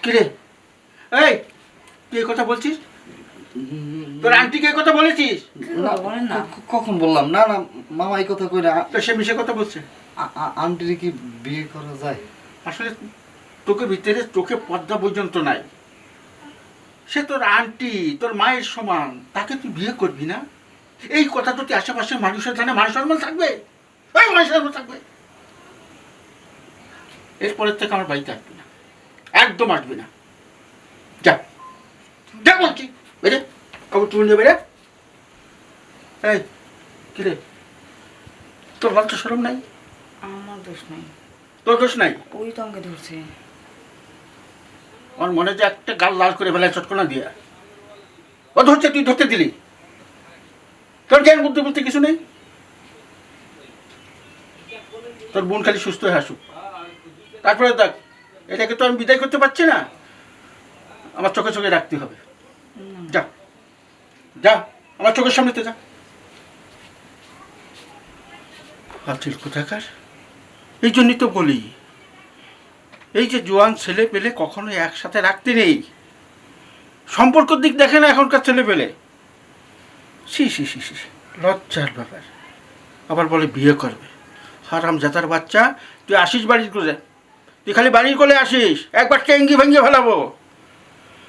কিরে এই তুই কথা বলছিস? তোর আন্টিকে কথা বলেছিস? বলেন না। কখন বললাম? না না মামা এই কথা কই না। তো সে মিশে কথা বলছে। আন্টির কি বিয়ে করা যায়? আসলে তোকে ভিতরে চোখে পর্দা পর্যন্ত নাই। সে তোর আন্টি, তোর মায়ের সমান, তাকে তুই বিয়ে করবি না? এই কথা তো তুই আশেপাশে মানুষের জানে, মানুষ নর্মাল থাকবে, ওই মানুষ নর্মাল থাকবে। এরপরের থেকে আমার বাড়িতে আসবি না, একদম আসবি না। যা যা বলছি, বেরে খবর তুলে নিয়ে বেরে। এই কিরে, তোর লজ্জা শরম নাই? আমার দোষ নাই, তোর দোষ নাই? ওই তো আমাকে ধরছে। আমার মনে যে একটা গাল লাল করে ফেলায় চটকনা দিয়া। ও ধরছে, তুই ধরতে দিলি? তোর জ্ঞান বুদ্ধি বলতে কিছু নেই? তোর বোন খালি সুস্থ হয়ে আসুক, তারপরে দেখ। এটাকে তো আমি বিদায় করতে পারছি না, আমার চোখে চোখে রাখতে হবে। যা যা, আমার চোখের সামনেতে যা। ফাজিল কোথাকার। এই জন্যই তো বলি, এই যে জোয়ান ছেলে পেলে কখনোই একসাথে রাখতে নেই। সম্পর্কের দিক দেখে না এখনকার ছেলে পেলে। সি সি সি সি, লজ্জার ব্যাপার। আবার বলে বিয়ে করবে। হারাম জাতার বাচ্চা, তুই আসিস বাড়ির করে, তুই খালি বাড়ির কোলে আসিস, একবার টেঙ্গি ভেঙে ফেলাবো।